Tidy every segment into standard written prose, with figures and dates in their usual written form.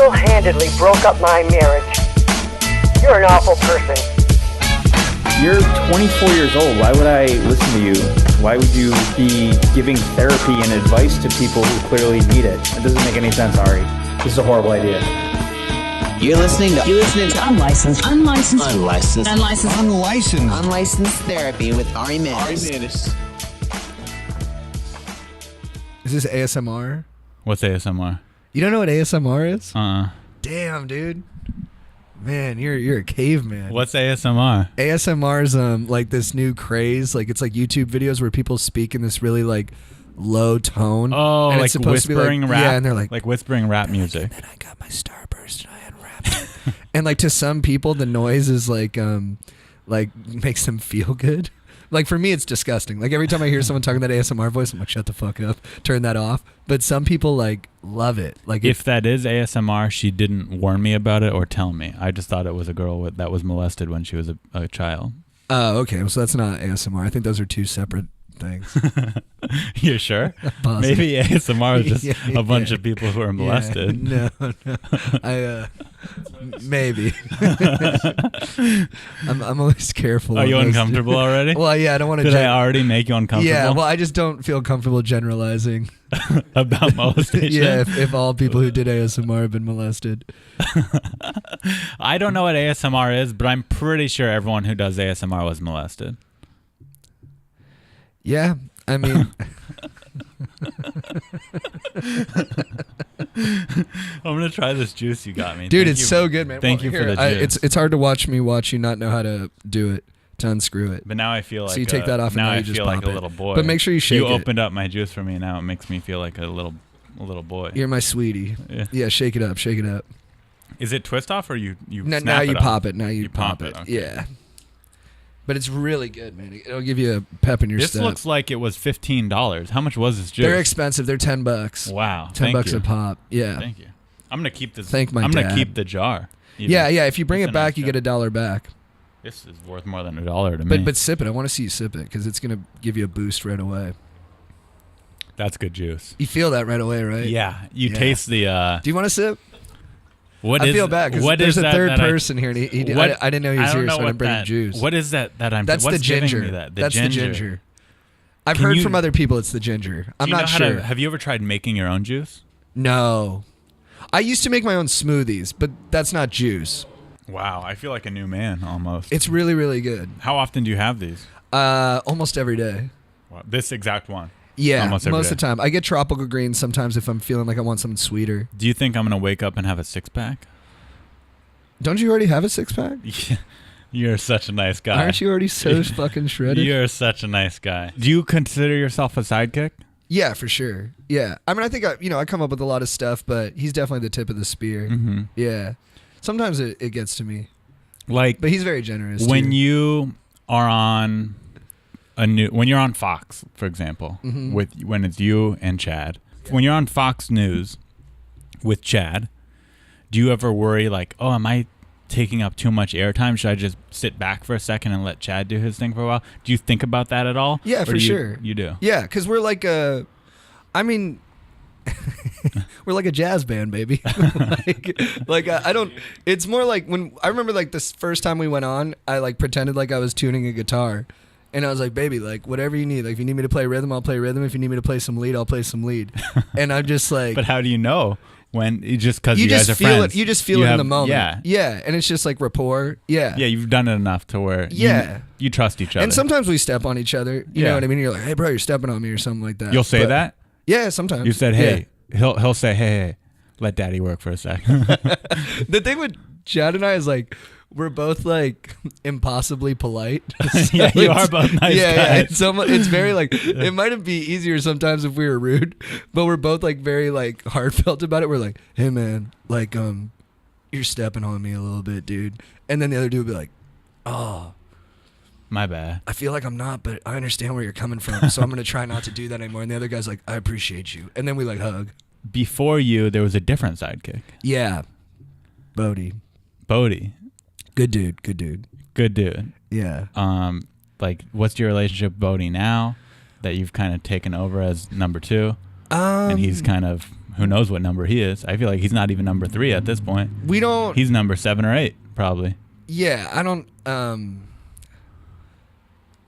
single-handedly broke up my marriage. You're an awful person. You're 24 years old. Why would I listen to you? Why would you be giving therapy and advice to people who clearly need it? It doesn't make any sense, Ari. This is a horrible idea. You're listening to unlicensed therapy with Ari Manis. Is this ASMR? What's ASMR? You don't know what ASMR is? Damn, dude. Man, you're a caveman. What's ASMR? ASMR is like this new craze. Like it's like YouTube videos where people speak in this really like low tone. Oh, and like it's supposed whispering to be like, rap. Yeah, and they're like whispering rap music. And then I got my starburst and I unwrapped it. And like to some people, the noise is like makes them feel good. Like for me, it's disgusting. Like every time I hear someone talking that ASMR voice, I'm like, shut the fuck up, turn that off. But some people like love it. Like if that is ASMR, she didn't warn me about it or tell me. I just thought it was a girl that was molested when she was a child. Oh, okay. So that's not ASMR. I think those are two separate things. You're sure? Maybe ASMR is just a bunch of people who are molested. No. I maybe. I'm always careful. Are you uncomfortable already? Well, yeah, I don't want to. Did I already make you uncomfortable? Yeah, well, I just don't feel comfortable generalizing about molestation. Yeah, if all people who did ASMR have been molested. I don't know what ASMR is, but I'm pretty sure everyone who does ASMR was molested. Yeah, I mean, I'm gonna try this juice you got me, dude. It's so good, man. Thank you for the juice. It's hard to watch me watch you not know how to do it, to unscrew it. But now I feel like so you take that off, and now you just feel pop like it. a little boy. But make sure you shake it. You opened up my juice for me, and now it makes me feel like a little boy. You're my sweetie. Yeah, shake it up, shake it up. Is it twist off or you? Now you pop it. Now you pop it. Okay. Yeah. But it's really good, man. It'll give you a pep in your step. This looks like it was $15. How much was this juice? They're expensive. They're $10. Wow. $10 a pop. Yeah. Thank you. I'm gonna keep this. Thank my I'm dad. gonna keep the jar. Yeah. If you bring it back, you get $1 back. This is worth more than $1 to me. But sip it. I want to see you sip it because it's gonna give you a boost right away. That's good juice. You feel that right away, right? Yeah. You taste the. Do you want to sip? I feel bad because there's a third person here, and I didn't know he was here, so I didn't bring juice. What is that I'm... That's what's the ginger. Giving me that? That's the ginger. I've heard from other people it's the ginger. I'm not sure. Have you ever tried making your own juice? No. I used to make my own smoothies, but that's not juice. Wow, I feel like a new man almost. It's really, really good. How often do you have these? Almost every day. Wow. This exact one? Yeah, most of the time. I get tropical greens sometimes if I'm feeling like I want something sweeter. Do you think I'm going to wake up and have a six-pack? Don't you already have a six-pack? Yeah. You're such a nice guy. Aren't you already so fucking shredded? You're such a nice guy. Do you consider yourself a sidekick? Yeah, for sure. Yeah. I mean, I think I come up with a lot of stuff, but he's definitely the tip of the spear. Mm-hmm. Yeah. Sometimes it gets to me. But he's very generous. When you are on when you're on Fox, for example, when it's you and Chad, when you're on Fox News with Chad, do you ever worry like, oh, am I taking up too much airtime? Should I just sit back for a second and let Chad do his thing for a while? Do you think about that at all? Yeah, for sure. You do? Yeah, because we're like we're like a jazz band, baby. I don't. It's more like when I remember like this first time we went on, I like pretended like I was tuning a guitar, and I was like, baby, like whatever you need. Like if you need me to play rhythm, I'll play rhythm. If you need me to play some lead, I'll play some lead. And I'm just like. But how do you know? When just because you guys are friends, you just feel it in the moment. Yeah, and it's just like rapport. Yeah, you've done it enough to where you trust each other. And sometimes we step on each other. You know what I mean? You're like, hey, bro, you're stepping on me or something like that. You'll say that? Yeah, sometimes. You said, hey. Yeah. He'll say, hey, let daddy work for a second. The thing with Chad and I is like, we're both like impossibly polite. So yeah, you are both nice guys. Yeah. It's very like, it might be easier sometimes if we were rude, but we're both like very like heartfelt about it. We're like, hey man, like you're stepping on me a little bit, dude. And then the other dude would be like, oh, my bad. I feel like I'm not, but I understand where you're coming from, so I'm gonna try not to do that anymore. And the other guy's like, I appreciate you. And then we like hug. Before you, there was a different sidekick. Yeah, Bodie. Good dude. Yeah. Like, what's your relationship with Bodie now that you've kind of taken over as number two? And he's kind of who knows what number he is. I feel like he's not even number 3 at this point. We don't. He's number 7 or 8 probably. Yeah, I don't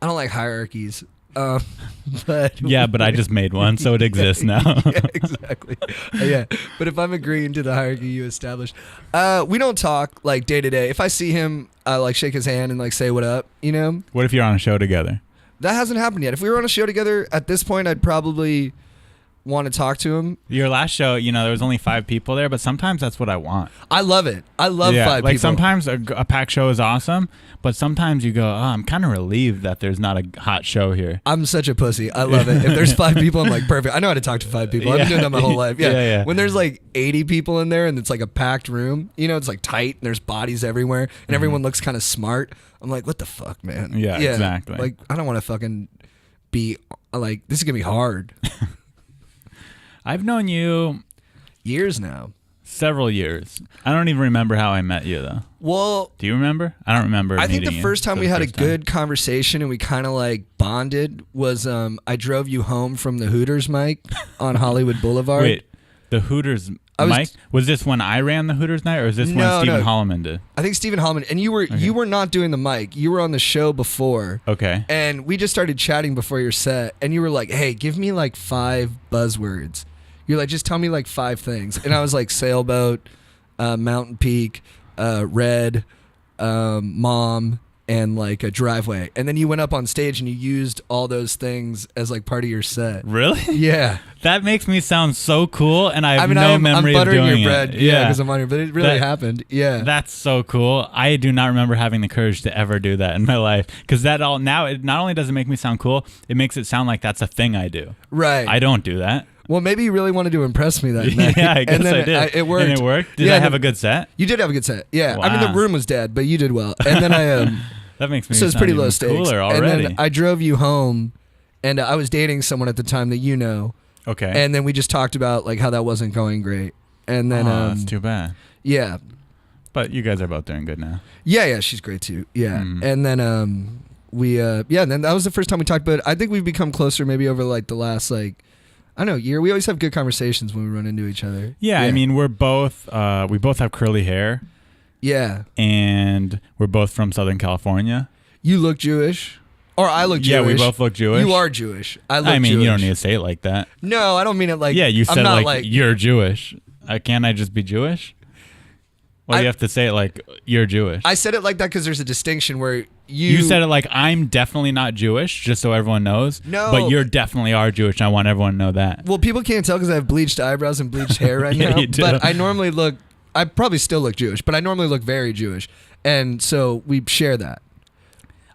like hierarchies. But Yeah, but I just made one, so it exists now. Yeah, exactly. Yeah, but if I'm agreeing to the hierarchy you established, we don't talk like day to day. If I see him, I like shake his hand and like say what up. You know. What if you're on a show together? That hasn't happened yet. If we were on a show together at this point, I'd probably want to talk to him. Your last show, there was only 5 people there, but sometimes that's what I want. I love it. I love 5 people. Like sometimes a packed show is awesome, but sometimes you go, oh, I'm kind of relieved that there's not a hot show here. I'm such a pussy. I love it. If there's 5 people, I'm like, perfect. I know how to talk to 5 people. I've been doing that my whole life. Yeah. When there's like 80 people in there and it's like a packed room, it's like tight and there's bodies everywhere and everyone looks kind of smart. I'm like, what the fuck, man? Yeah, exactly. Like, I don't want to fucking be like, this is going to be hard. I've known you years now. Several years. I don't even remember how I met you, though. Well, do you remember? I don't remember. I think the first time we had a good conversation and we kind of like bonded was I drove you home from the Hooters mic on Hollywood Boulevard. Wait, the Hooters mic? Was this when I ran the Hooters night, or is this when Stephen Holloman did? I think Stephen Holloman. And you were not doing the mic. You were on the show before. Okay. And we just started chatting before your set, and you were like, "Hey, give me like 5 buzzwords." You're like, just tell me like 5 things. And I was like, sailboat, mountain peak, red, mom, and like a driveway. And then you went up on stage and you used all those things as like part of your set. Really? Yeah. That makes me sound so cool, and I have no memory of doing it. I'm buttering your bread. Yeah, because I'm on here. But it really happened. Yeah. That's so cool. I do not remember having the courage to ever do that in my life. Because now it not only does it make me sound cool, it makes it sound like that's a thing I do. Right. I don't do that. Well, maybe you really wanted to impress me that night. Yeah, I guess and then I did. It worked. And it worked? Did I have a good set? You did have a good set. Yeah. Wow. I mean, the room was dead, but you did well. And then that makes me so it's sound pretty even low stakes. Cooler already. And then I drove you home, and I was dating someone at the time that you know. Okay. And then we just talked about like how that wasn't going great. And then that's too bad. Yeah. But you guys are both doing good now. Yeah, she's great too. Yeah. And then and then that was the first time we talked, but I think we've become closer maybe over like the last like I don't know, year. We always have good conversations when we run into each other. Yeah. I mean, we both have curly hair. Yeah. And we're both from Southern California. You look Jewish. Or I look Jewish. Yeah, we both look Jewish. You are Jewish. I look Jewish. You don't need to say it like that. No, I don't mean it like... Yeah, you said like you're Jewish. Can't I just be Jewish? Well, you have to say it like you're Jewish. I said it like that because there's a distinction where You said it like I'm definitely not Jewish, just so everyone knows. No. But you definitely are Jewish, and I want everyone to know that. Well, people can't tell because I have bleached eyebrows and bleached hair right now. You do. But I normally look... I probably still look Jewish, but I normally look very Jewish. And so we share that.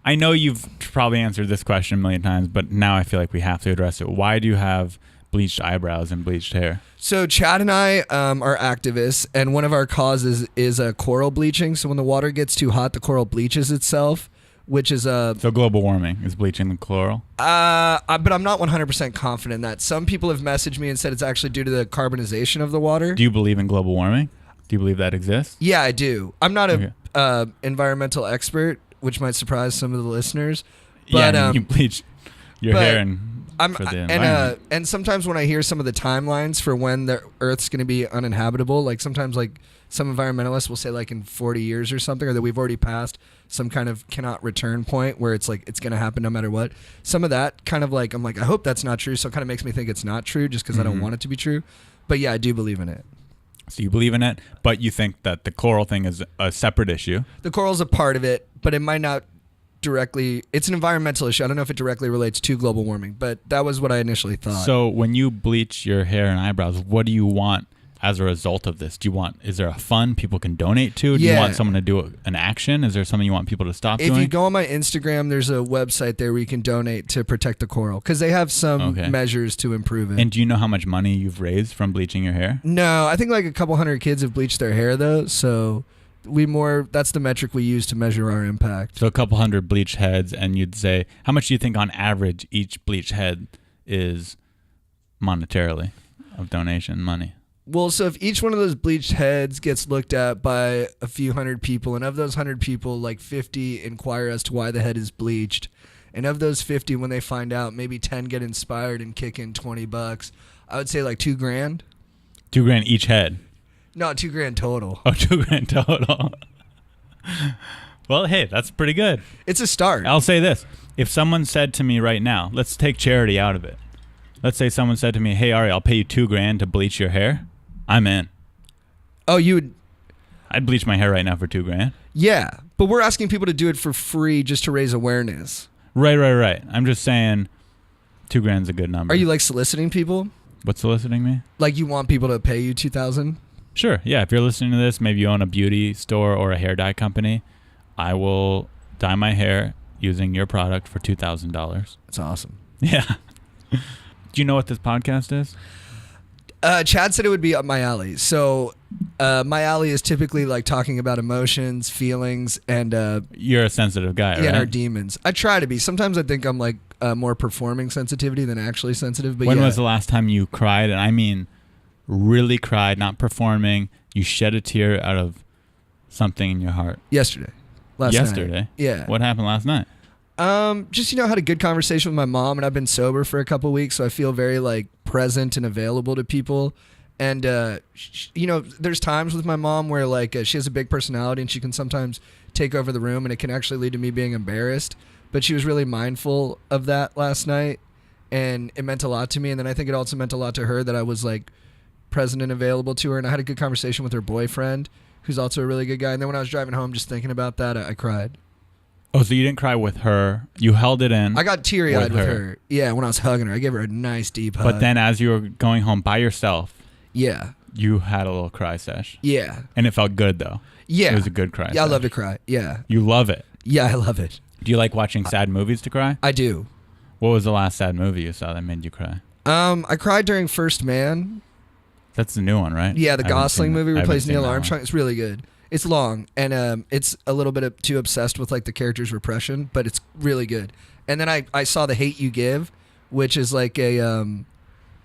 I know you've probably answered this question a million times, but now I feel like we have to address it. Why do you have bleached eyebrows and bleached hair? So Chad and I are activists, and one of our causes is coral bleaching. So when the water gets too hot, the coral bleaches itself, which is So global warming is bleaching the coral? But I'm not 100% confident in that. Some people have messaged me and said it's actually due to the carbonization of the water. Do you believe in global warming? Do you believe that exists? Yeah, I do. I'm not a environmental expert, which might surprise some of the listeners. But, yeah, you bleach your hair for the environment. And sometimes when I hear some of the timelines for when the Earth's going to be uninhabitable, like sometimes like some environmentalists will say like in 40 years or something, or that we've already passed some kind of cannot return point where it's like it's going to happen no matter what. Some of that kind of like, I'm like, I hope that's not true. So it kind of makes me think it's not true just because I don't want it to be true. But yeah, I do believe in it. So you believe in it, but you think that the coral thing is a separate issue. The coral's a part of it, but it might not directly... It's an environmental issue. I don't know if it directly relates to global warming, but that was what I initially thought. So when you bleach your hair and eyebrows, what do you want as a result of this? Is there a fund people can donate to? Do you want someone to do an action? Is there something you want people to stop doing? If you go on my Instagram, there's a website there where you can donate to protect the coral because they have some measures to improve it. And do you know how much money you've raised from bleaching your hair? No, I think like a couple hundred kids have bleached their hair though, so that's the metric we use to measure our impact. So a couple hundred bleached heads, and you'd say, how much do you think on average each bleached head is monetarily of donation money? Well, so if each one of those bleached heads gets looked at by a few hundred people, and of those 100 people, like 50 inquire as to why the head is bleached, and of those 50, when they find out, maybe 10 get inspired and kick in $20, I would say like $2,000. $2,000 each head. No, $2,000 total. Oh, $2,000 total. Well, hey, that's pretty good. It's a start. I'll say this. If someone said to me right now, let's take charity out of it. Let's say someone said to me, hey, Ari, I'll pay you $2,000 to bleach your hair. I'm in. Oh, you would... I'd bleach my hair right now for $2,000. Yeah, but we're asking people to do it for free just to raise awareness. Right. I'm just saying $2,000 is a good number. Are you like soliciting people? What's soliciting me? Like you want people to pay you $2,000? Sure. Yeah. If you're listening to this, maybe you own a beauty store or a hair dye company. I will dye my hair using your product for $2,000. That's awesome. Yeah. Do you know what this podcast is? Chad said it would be up my alley. So my alley is typically like talking about emotions, feelings, and you're a sensitive guy, right? And our demons. I try to be. Sometimes I think I'm like more performing sensitivity than actually sensitive. But when was the last time you cried? And I mean, really cried, not performing. You shed a tear out of something in your heart. Yesterday. Last Yesterday? night. Yeah. What happened last night? Just, I had a good conversation with my mom, and I've been sober for a couple weeks, so I feel very like present and available to people. And there's times with my mom where like she has a big personality and she can sometimes take over the room, and it can actually lead to me being embarrassed. But she was really mindful of that last night, and it meant a lot to me. And then I think it also meant a lot to her that I was like present and available to her. And I had a good conversation with her boyfriend, who's also a really good guy. And then when I was driving home, just thinking about that, I cried. Oh, so you didn't cry with her. You held it in. I got teary-eyed with her. Yeah, when I was hugging her. I gave her a nice, deep hug. But then as you were going home by yourself, yeah, you had a little cry sesh. Yeah. And it felt good, though. Yeah. It was a good cry Yeah, sesh. I love to cry. Yeah. You love it. Yeah, I love it. Do you like watching sad movies to cry? I do. What was the last sad movie you saw that made you cry? I cried during First Man. That's the new one, right? Yeah, the Gosling movie where he plays Neil Armstrong. One. It's really good. It's long, and it's a little bit too obsessed with like the character's repression, but it's really good. And then I saw The Hate You Give, which is like a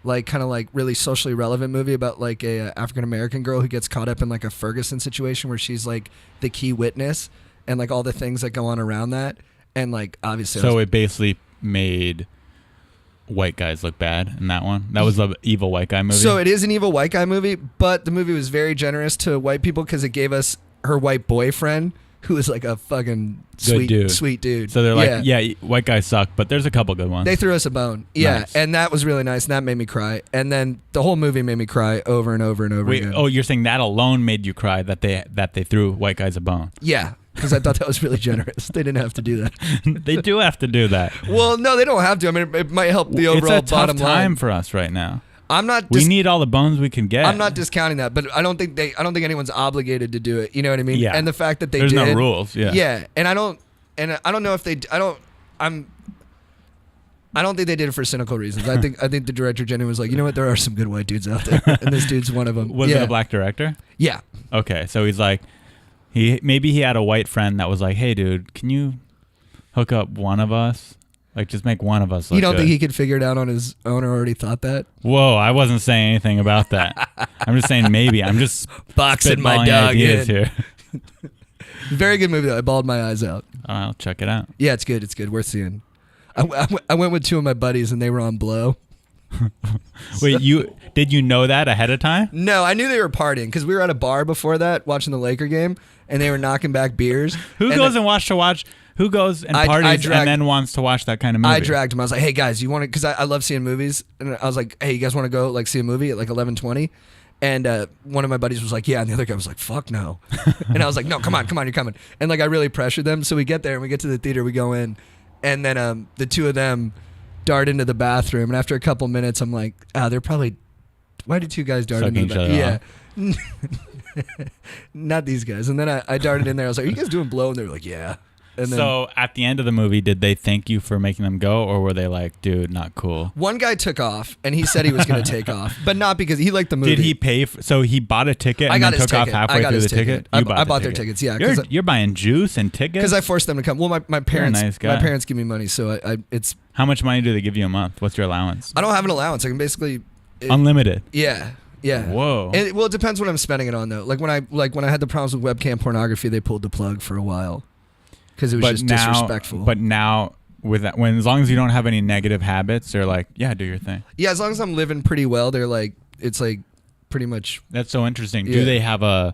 like kind of like really socially relevant movie about like a African American girl who gets caught up in like a Ferguson situation where she's like the key witness and like all the things that go on around that, and like obviously. So it basically made white guys look bad in that one. That was the evil white guy movie. So it is an evil white guy movie, but the movie was very generous to white people because it gave us her white boyfriend, who is like a fucking sweet dude. So they're like, yeah, white guys suck, but there's a couple good ones. They threw us a bone. Yeah, nice. And that was really nice, and that made me cry. And then the whole movie made me cry over and over and over again. Oh, you're saying that alone made you cry, that they threw white guys a bone? Yeah. Because I thought that was really generous. They didn't have to do that. They do have to do that. Well, no, they don't have to. I mean, it might help the overall it's a tough bottom line. time for us right now. I'm not. We need all the bones we can get. I'm not discounting that, but I don't think anyone's obligated to do it. You know what I mean? Yeah. And the fact that there's no rules. Yeah. Yeah, and I don't know if they. I don't think they did it for cynical reasons. I think the director genuinely was like, you know what? There are some good white dudes out there, and this dude's one of them. Was it a black director? Yeah. Okay, so he's like. Maybe he had a white friend that was like, "Hey, dude, can you hook up one of us? Like, just make one of us look You don't good." think he could figure it out on his own, or already thought that? Whoa, I wasn't saying anything about that. I'm just saying maybe. I'm just boxing my spitballing dog ideas in. here. Very good movie though. I bawled my eyes out. I'll check it out. Yeah, it's good. It's good. Worth seeing. I went with two of my buddies, and they were on blow. Wait, did you know that ahead of time? No, I knew they were partying because we were at a bar before that watching the Laker game, and they were knocking back beers. Who goes and watch? Who goes and parties and then wants to watch that kind of movie? I dragged them. I was like, "Hey guys, you want to?" Because I love seeing movies, and I was like, "Hey, you guys want to go like see a movie at like 11:20?" And one of my buddies was like, "Yeah," and the other guy was like, "Fuck no," and I was like, "No, come on, you're coming." And like I really pressured them, so we get there and we get to the theater, we go in, and then the two of them dart into the bathroom, and after a couple minutes, I'm like, they're probably. Why did two guys dart into the bathroom? Yeah. Not these guys. And then I darted in there. I was like, "Are you guys doing blow?" And they were like, "Yeah." And then, so at the end of the movie, did they thank you for making them go, or were they like, "Dude, not cool"? One guy took off, and he said he was going to take off, but not because he liked the movie. Did he pay? So he bought a ticket and then took off halfway through the ticket? I bought their tickets, yeah. You're buying juice and tickets? Because I forced them to come. Well, my parents, nice guy. My parents give me money, so it's. How much money do they give you a month? What's your allowance? I don't have an allowance. I can basically. Unlimited. Yeah. Yeah. Whoa. And it depends what I'm spending it on though. Like when I had the problems with webcam pornography, they pulled the plug for a while because it was just disrespectful. But now with that, as long as you don't have any negative habits, they're like, yeah, do your thing. Yeah, as long as I'm living pretty well, they're like, it's like pretty much. That's so interesting. Yeah. Do they have are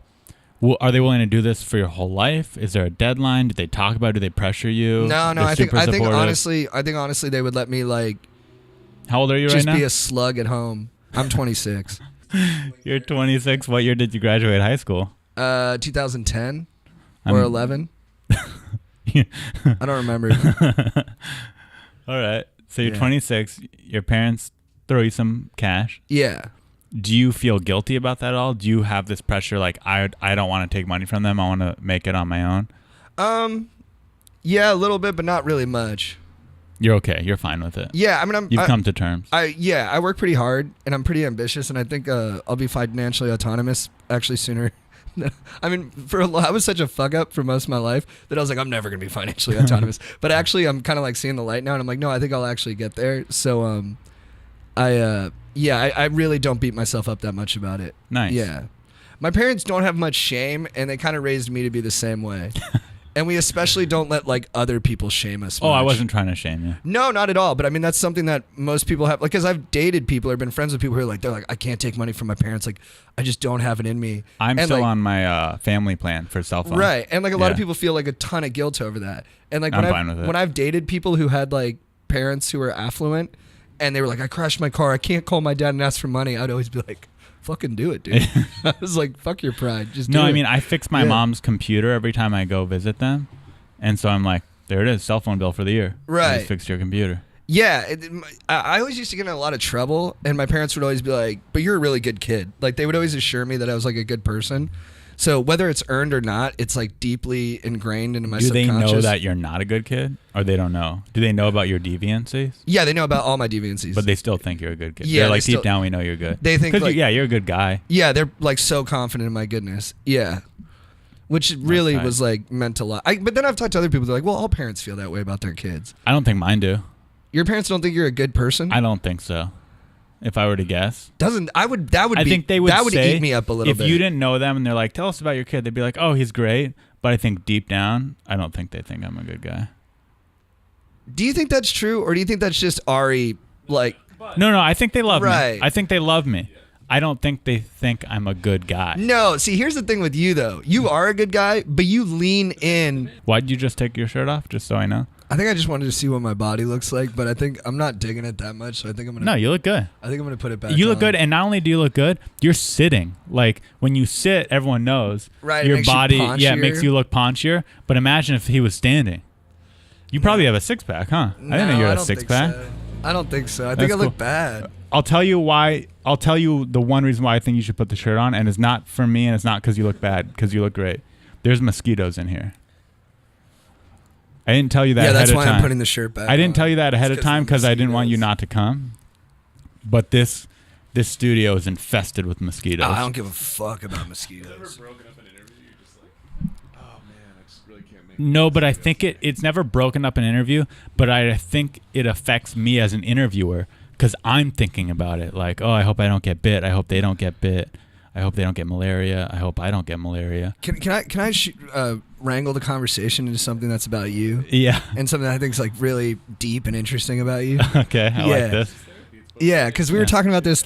they willing to do this for your whole life? Is there a deadline? Do they talk about it? Do they pressure you? No. They're I think supportive? honestly they would let me like How old are you just right now? be a slug at home. I'm 26. You're 26. What year did you graduate high school? 2010 or 11. I don't remember. All right. So you're Yeah. 26. Your parents throw you some cash. Yeah. Do you feel guilty about that at all? Do you have this pressure like I don't want to take money from them. I want to make it on my own? Yeah, a little bit, but not really much. You're okay. You're fine with it. Yeah, I mean, You've come to terms. I work pretty hard and I'm pretty ambitious, and I think I'll be financially autonomous actually sooner. I mean, I was such a fuck up for most of my life that I was like, I'm never gonna be financially autonomous. But actually, I'm kind of like seeing the light now, and I'm like, no, I think I'll actually get there. So, I really don't beat myself up that much about it. Nice. Yeah, my parents don't have much shame, and they kind of raised me to be the same way. And we especially don't let like other people shame us. Oh, I much. wasn't trying to shame you. No, not at all. But I mean, that's something that most people have. Like, because I've dated people or been friends with people who are like, they're like, I can't take money from my parents. Like, I just don't have it in me. I'm and still like, on my family plan for cell phone. right. And like a lot of Yeah. people feel like a ton of guilt over that. And like I'm fine with it. when I've dated people who had like parents who were affluent, and they were like, I crashed my car, I can't call my dad and ask for money, I'd always be like, fucking do it, dude. I was like, fuck your pride, just do it. No, I mean, I fix my Yeah. mom's computer every time I go visit them. And so I'm like, there it is, cell phone bill for the year. I Right. just fixed your computer. Yeah, I always used to get in a lot of trouble, and my parents would always be like, but you're a really good kid. Like, they would always assure me that I was like a good person. So whether it's earned or not, it's like deeply ingrained into my Do they subconscious. know that you're not a good kid? Or they don't know? Do they know about your deviancies? Yeah, they know about all my deviancies. But they still think you're a good kid. Yeah, They're like, they deep still- down, we know you're good. They think, 'Cause like- you're a good guy. Yeah, they're like so confident in my goodness. Yeah. Which really tight. was like meant a lot. But then I've talked to other people, they're like, well, all parents feel that way about their kids. I don't think mine do. Your parents don't think you're a good person? I don't think so. If I were to guess. I think they would that would say, eat me up a little if bit. you didn't know them and they're like, tell us about your kid, they'd be like, oh, he's great. But I think deep down, I don't think they think I'm a good guy. Do you think that's true, or do you think that's just Ari, like... No, I think they love Right. me. I think they love me. I don't think they think I'm a good guy. No, see, here's the thing with you, though. You are a good guy, but you lean in. Why'd you just take your shirt off? Just so I know. I think I just wanted to see what my body looks like, but I think I'm not digging it that much, so I think I'm going to... No, you look good. I think I'm going to put it back You look on. good, and not only do you look good, you're sitting. Like when you sit, everyone knows. Right, it Your makes you body, it paunchier. makes you look paunchier. But imagine if he was standing. You probably have a six pack, huh? I didn't know you I had a don't six think pack. so. I don't think so. I think That's I look cool. bad. I'll tell you why. I'll tell you the one reason why I think you should put the shirt on, and it's not for me, and it's not because you look bad, because you look great. There's mosquitoes in here. I didn't tell you that Yeah, ahead that's of why time. I'm putting the shirt back I didn't on. tell you that ahead It's of time the because I didn't want you mosquitoes. not to come. But this studio is infested with mosquitoes. Oh, I don't give a fuck about mosquitoes. No, but I think it's never broken up an interview, but I think it affects me as an interviewer because I'm thinking about it. Like, oh, I hope I don't get bit. I hope they don't get bit. I hope they don't get malaria. I hope I don't get malaria. Can I wrangle the conversation into something that's about you Yeah. and something that I think is like really deep and interesting about you? Okay, I Yeah. like this. Yeah, because we were Yeah. talking about this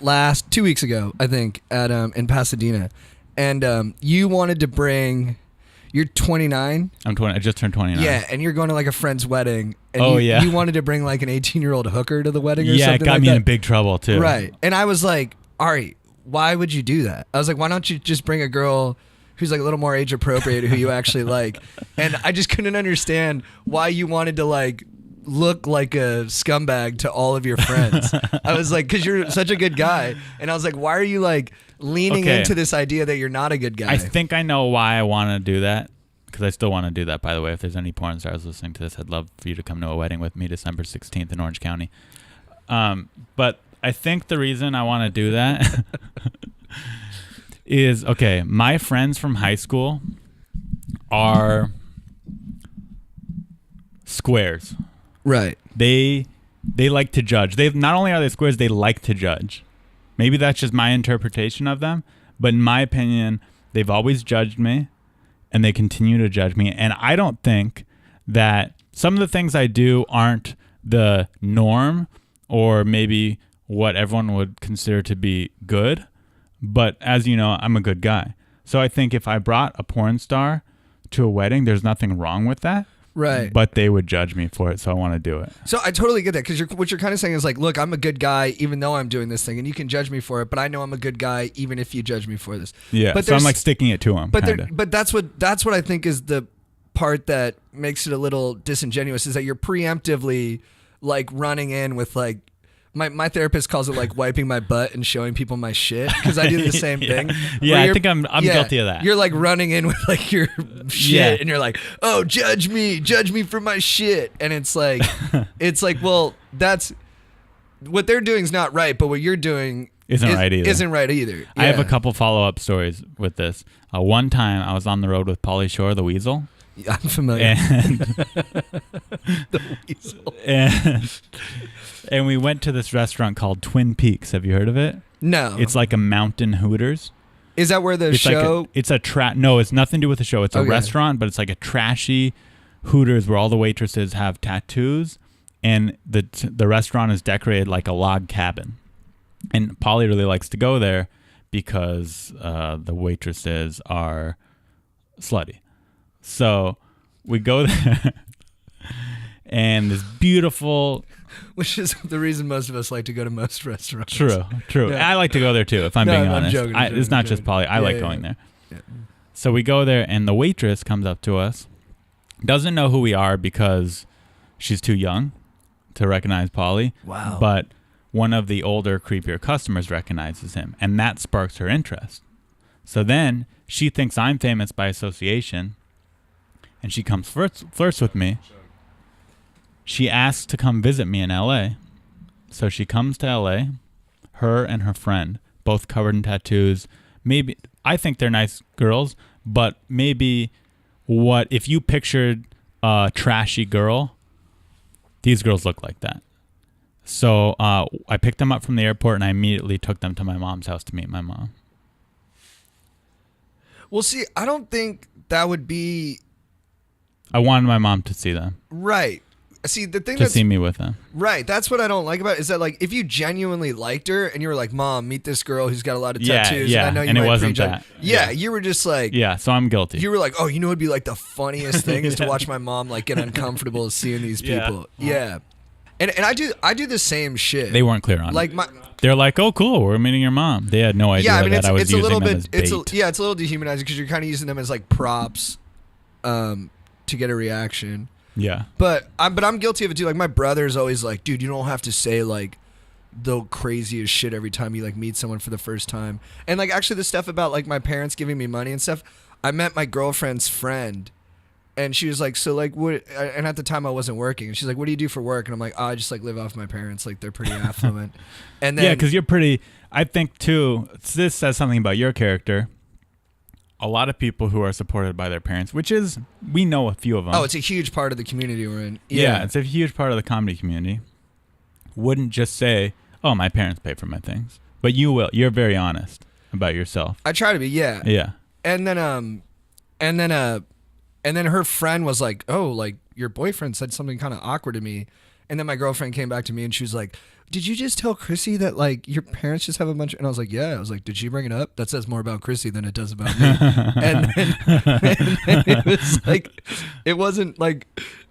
2 weeks ago, I think, at in Pasadena, and you wanted to bring. You're 29. I'm 20. I just turned 29. Yeah, and you're going to like a friend's wedding. And Oh, you, yeah. you wanted to bring like an 18-year-old hooker to the wedding or Yeah, something it got like me that. in big trouble too. Right. And I was like, Ari, why would you do that? I was like, why don't you just bring a girl who's like a little more age appropriate who you actually like? And I just couldn't understand why you wanted to like look like a scumbag to all of your friends. I was like, because you're such a good guy. And I was like, why are you like leaning Okay. into this idea that you're not a good guy? I think I know why I want to do that. Because I still want to do that, by the way. If there's any porn stars listening to this, I'd love for you to come to a wedding with me December 16th in Orange County. But I think the reason I want to do that is, okay, my friends from high school are squares. Right. They like to judge. Not only are they squares, they like to judge. Maybe that's just my interpretation of them. But in my opinion, they've always judged me. And they continue to judge me. And I don't think that some of the things I do aren't the norm or maybe what everyone would consider to be good. But as you know, I'm a good guy. So I think if I brought a porn star to a wedding, there's nothing wrong with that. Right. But they would judge me for it, so I want to do it. So I totally get that, because what you're kind of saying is like, look, I'm a good guy even though I'm doing this thing, and you can judge me for it, but I know I'm a good guy even if you judge me for this. Yeah, but so I'm like sticking it to him. But that's what I think is the part that makes it a little disingenuous, is that you're preemptively like running in with like, my therapist calls it like wiping my butt and showing people my shit, because I do the same thing. Yeah, I think I'm guilty of that. You're like running in with like your shit, and you're like, oh, judge me for my shit, and it's like, well, that's what they're doing is not right, but what you're doing isn't right either. Yeah. I have a couple follow-up stories with this. One time I was on the road with Pauly Shore, the Weasel. I'm familiar. And the Weasel. And we went to this restaurant called Twin Peaks. Have you heard of it? No. It's like a mountain Hooters. Is that where the show? No, it's nothing to do with the show. It's a restaurant, but it's like a trashy Hooters where all the waitresses have tattoos, and the restaurant is decorated like a log cabin. And Pauly really likes to go there because the waitresses are slutty. So we go there, and this beautiful... Which is the reason most of us like to go to most restaurants. True. Yeah. I like to go there too, if I'm being honest. I'm joking, it's not just Pauly. I like going there. Yeah. So we go there, and the waitress comes up to us, doesn't know who we are because she's too young to recognize Pauly. Wow. But one of the older, creepier customers recognizes him, and that sparks her interest. So then she thinks I'm famous by association, and she comes flirts with me. She asks to come visit me in L.A. So she comes to L.A., her and her friend, both covered in tattoos. Maybe I think they're nice girls, but maybe if you pictured a trashy girl, these girls look like that. So I picked them up from the airport, and I immediately took them to my mom's house to meet my mom. Well, see, I don't think that would be... I wanted my mom to see them. Right. See, the thing to see me with them. Right. That's what I don't like about it, is that like if you genuinely liked her and you were like, Mom, meet this girl who's got a lot of tattoos. Yeah. And I know you and might it wasn't prejudge. that. Yeah, you were just like... Yeah, so I'm guilty. You were like, oh, you know what would be like the funniest thing is to watch my mom like get uncomfortable seeing these people. Yeah. And I do the same shit. They weren't clear on like it. my... They're like, oh, cool, we're meeting your mom. They had no idea that I was using them as bait. It's a little dehumanizing because you're kind of using them as like props to get a reaction. Yeah. But I'm guilty of it too. Like my brother's always like, dude, you don't have to say like the craziest shit every time you like meet someone for the first time. And like actually the stuff about like my parents giving me money and stuff, I met my girlfriend's friend. And she was like, so like what? And at the time I wasn't working. And she's like, what do you do for work? And I'm like, oh, I just like live off my parents. Like they're pretty affluent. And then, yeah, because you're pretty. I think too. This says something about your character. A lot of people who are supported by their parents, which is we know a few of them. Oh, it's a huge part of the community we're in. Yeah, it's a huge part of the comedy community. Wouldn't just say, oh, my parents pay for my things, but you will. You're very honest about yourself. I try to be. Yeah. Yeah. And then her friend was like, oh, like your boyfriend said something kind of awkward to me. And then my girlfriend came back to me and she was like, did you just tell Chrissy that like your parents just have a bunch of... And I was like, yeah. I was like, did she bring it up? That says more about Chrissy than it does about me. and then it was like, it wasn't like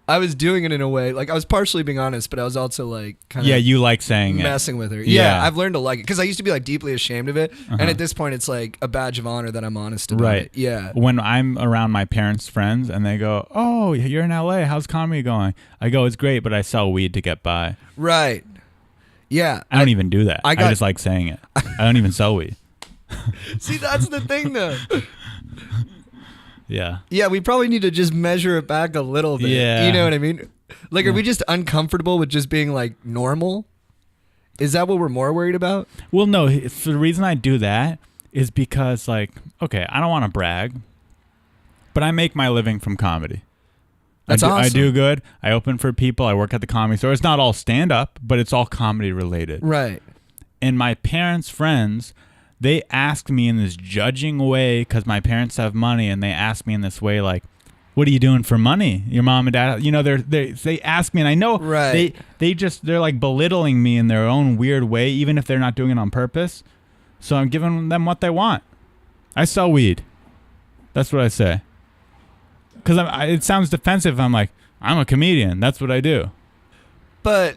I was doing it in a way, like I was partially being honest, but I was also like kind of... Yeah, you like saying messing with her. Yeah, I've learned to like it because I used to be like deeply ashamed of it. And at this point, it's like a badge of honor that I'm honest about it. Yeah. When I'm around my parents' friends and they go, oh, you're in LA, how's comedy going? I go, it's great, but I sell weed to get by. Right. Yeah. I don't even do that. I just like saying it. I don't even sell weed. See, that's the thing though. Yeah. Yeah, we probably need to just measure it back a little bit. Yeah. You know what I mean? Like, are we just uncomfortable with just being like normal? Is that what we're more worried about? Well, no. The reason I do that is because, like, okay, I don't want to brag, but I make my living from comedy. That's awesome. I do good. I open for people. I work at the Comedy Store. It's not all stand-up, but it's all comedy related. Right. And my parents' friends... They ask me in this judging way because my parents have money, and they ask me in this way like, "What are you doing for money? Your mom and dad?" You know, they ask me, and I know they're like belittling me in their own weird way, even if they're not doing it on purpose. So I'm giving them what they want. I sell weed. That's what I say. Because it sounds defensive. I'm like, I'm a comedian. That's what I do. But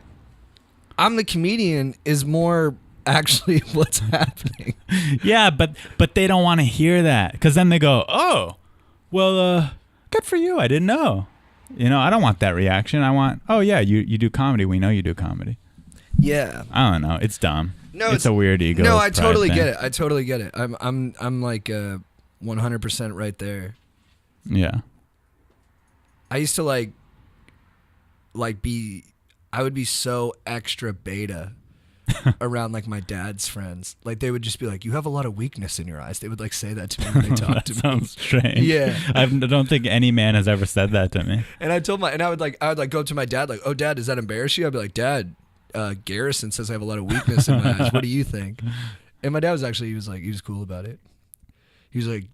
I'm the comedian is more actually what's happening. Yeah, but they don't want to hear that. Because then they go, oh, well, good for you. I didn't know. You know, I don't want that reaction. I want, oh, yeah, you do comedy. We know you do comedy. Yeah. I don't know. It's dumb. No, it's a weird ego. No, I totally thing. get it. I totally get it. I'm like 100% right there. Yeah. I used to like I would be so extra beta around like my dad's friends. Like they would just be like, "You have a lot of weakness in your eyes." They would like say that to me when they talk to me. Sounds strange. Yeah. I don't think any man has ever said that to me. And I would go up to my dad like, "Oh, Dad, does that embarrass you?" I'd be like, "Dad, Garrison says I have a lot of weakness in my eyes. What do you think?" And my dad was actually, he was cool about it. He was like,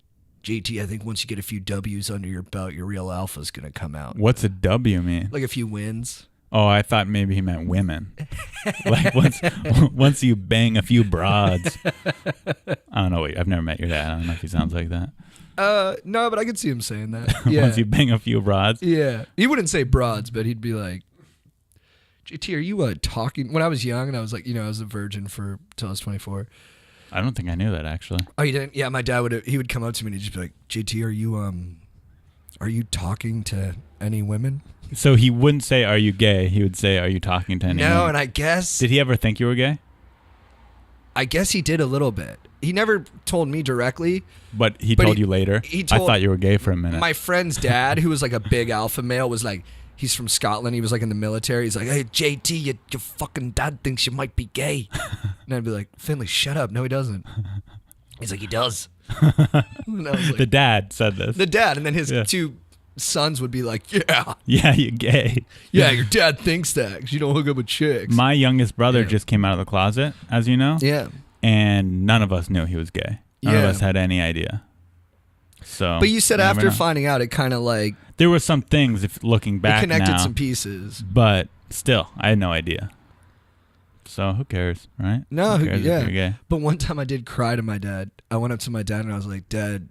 "JT, I think once you get a few W's under your belt, your real alpha's gonna come out." What's a W mean? Like a few wins. Oh, I thought maybe he meant women. Like once you bang a few broads. I don't know. Wait, I've never met your dad. I don't know if he sounds like that. No, but I could see him saying that. Yeah. Once you bang a few broads. Yeah. He wouldn't say broads, but he'd be like, "JT, are you talking?" When I was young and I was like, I was a virgin till I was 24. I don't think I knew that actually. Oh, you didn't? Yeah, my dad would come up to me and he'd just be like, "JT, are you talking to any women?" So he wouldn't say, "Are you gay?" He would say, "Are you talking to any women?" No, and I guess... Did he ever think you were gay? I guess he did a little bit. He never told me directly. But he told you later? He told, I thought you were gay for a minute. My friend's dad, who was like a big alpha male, was like, he's from Scotland. He was like in the military. He's like, "Hey, JT, your fucking dad thinks you might be gay." And I'd be like, "Finley, shut up." "No, he doesn't." He's like, "He does." And I was like, the dad said this. The dad. And then his two sons would be like, "Yeah. Yeah, you're gay." Yeah, your dad thinks that because you don't hook up with chicks. My youngest brother just came out of the closet, as you know. Yeah. And none of us knew he was gay. None of us had any idea. So, but you said after finding out, it kind of like... There were some things, if looking back now. It connected some pieces. But still, I had no idea. So who cares, right? No, who cares if you're gay? But one time I did cry to my dad. I went up to my dad and I was like, "Dad,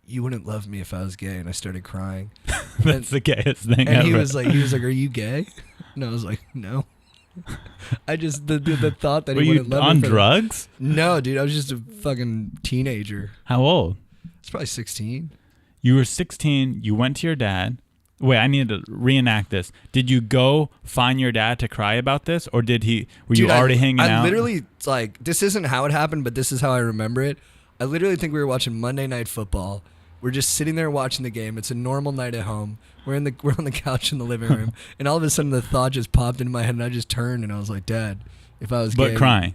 you wouldn't love me if I was gay." And I started crying. That's the gayest thing and ever. he was like, "Are you gay?" And I was like, "No." I just the thought that he wouldn't love me. On drugs? No, dude. I was just a fucking teenager. How old? I was probably 16. You were 16. You went to your dad. Wait, I need to reenact this. Did you go find your dad to cry about this, or were you already hanging out? I literally, like, this isn't how it happened, but this is how I remember it. I literally think we were watching Monday Night Football. We're just sitting there watching the game. It's a normal night at home. We're on the couch in the living room, and all of a sudden the thought just popped into my head, and I just turned and I was like, "Dad, if I was gay." But crying.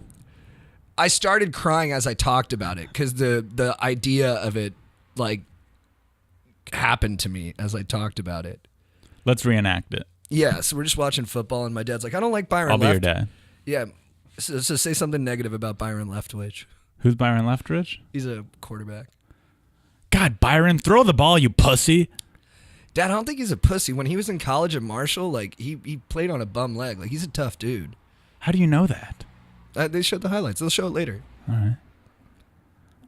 I started crying as I talked about it because the idea of it, like, happened to me as I talked about it. Let's reenact it. Yeah, so we're just watching football, and my dad's like, "I don't like Byron I'll Leftwich." be your dad. Yeah, so say something negative about Byron Leftwich. Who's Byron Leftwich? He's a quarterback. God, Byron, throw the ball, you pussy. Dad, I don't think he's a pussy. When he was in college at Marshall, like, he played on a bum leg. Like, he's a tough dude. How do you know that? They showed the highlights. They'll show it later. All right.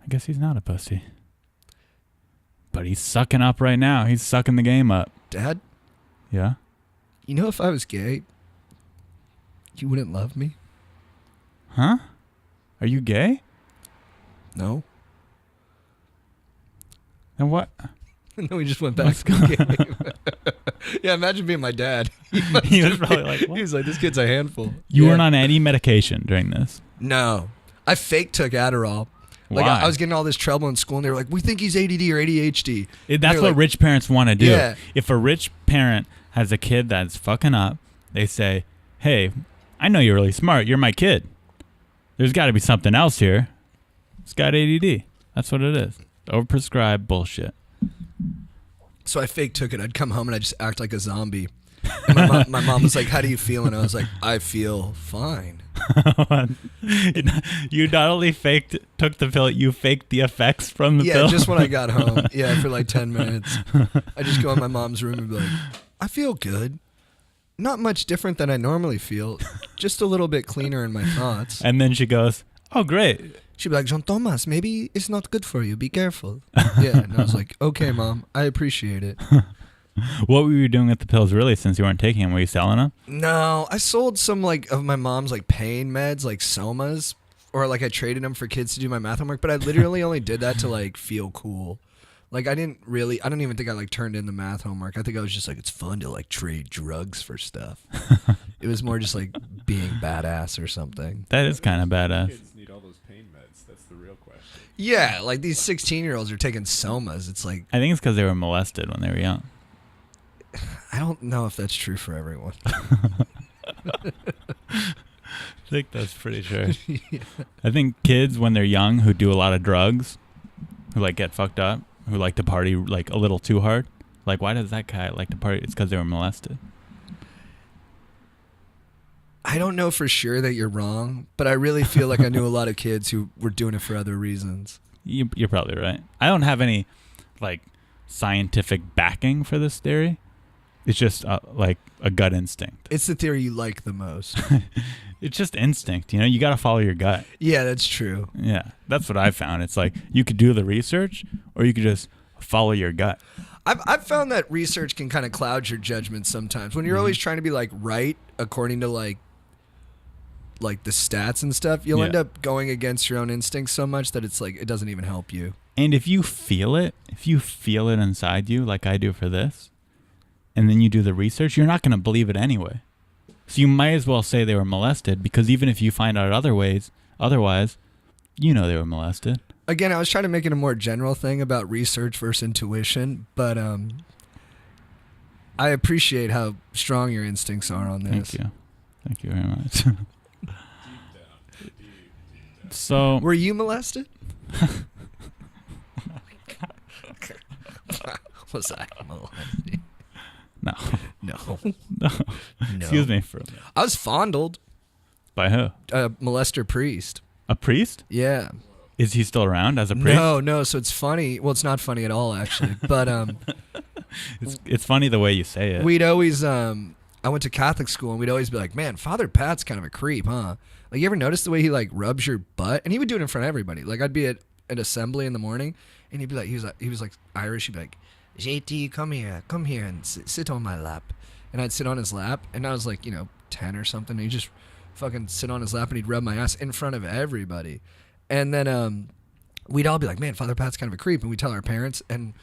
I guess he's not a pussy. But he's sucking up right now. He's sucking the game up. Dad? Yeah? You know, if I was gay, you wouldn't love me? Huh? Are you gay? No. And what? And then we just went back to the game. Yeah, imagine being my dad. He was probably like, what? He was like, "This kid's a handful." You weren't on any medication during this? No. I fake took Adderall. Like, Why? I was getting all this trouble in school, and they were like, "We think he's ADD or ADHD." That's what rich parents want to do. Yeah. If a rich parent has a kid that's fucking up, they say, "Hey, I know you're really smart. You're my kid. There's got to be something else here. It's got ADD." That's what it is. Overprescribed bullshit. So I fake took it. I'd come home and I'd just act like a zombie. And my mom was like, "How do you feel?" And I was like, "I feel fine." You not only took the pill, you faked the effects from the pill. Yeah, just when I got home. Yeah, for like 10 minutes. I just go in my mom's room and be like, "I feel good. Not much different than I normally feel. Just a little bit cleaner in my thoughts." And then she goes, "Oh, great. she'd be like, Jean Thomas, maybe it's not good for you. Be careful. Yeah, and I was like, okay, Mom, I appreciate it. What were you doing with the pills really since you weren't taking them? Were you selling them? No, I sold some like of my mom's like pain meds, like Somas, or like I traded them for kids to do my math homework. But I literally only did that to like feel cool. Like I don't even think I like turned in the math homework. I think I was just like, it's fun to like trade drugs for stuff. It was more just like being badass or something. That is kind of badass. Kids need all those pain meds. That's the real question. Yeah, like these 16-year-olds are taking Somas. It's like, I think it's because they were molested when they were young. I don't know if that's true for everyone. I think that's pretty sure. Yeah. I think kids when they're young who do a lot of drugs, who like get fucked up, who like to party like a little too hard, like why does that guy like to party? It's because they were molested. I don't know for sure that you're wrong, but I really feel like I knew a lot of kids who were doing it for other reasons. You're probably right. I don't have any like scientific backing for this theory. It's just like a gut instinct. It's the theory you like the most. It's just instinct, you know? You got to follow your gut. Yeah, that's true. Yeah, that's what I found. It's like you could do the research or you could just follow your gut. I've found that research can kind of cloud your judgment sometimes. When you're always trying to be like right according to like the stats and stuff, you'll end up going against your own instincts so much that it's like it doesn't even help you. And if you feel it inside you like I do for this, and then you do the research, you're not going to believe it anyway. So you might as well say they were molested, because even if you find out otherwise, you know they were molested. Again, I was trying to make it a more general thing about research versus intuition, but I appreciate how strong your instincts are on this. Thank you very much. So, were you molested? Was I molested? No. No. Excuse me for a minute. I was fondled. By who? A molester priest. A priest? Yeah. Is he still around as a priest? No. So it's funny. Well, it's not funny at all, actually. But it's funny the way you say it. We'd always I went to Catholic school, and we'd always be like, "Man, Father Pat's kind of a creep, huh?" Like, you ever notice the way he like rubs your butt? And he would do it in front of everybody. Like, I'd be at an assembly in the morning, and he'd be like, he was like Irish. He'd be like, JT, come here and sit on my lap. And I'd sit on his lap, and I was like, 10 or something. And he'd just fucking sit on his lap, and he'd rub my ass in front of everybody. And then we'd all be like, man, Father Pat's kind of a creep. And we'd tell our parents, and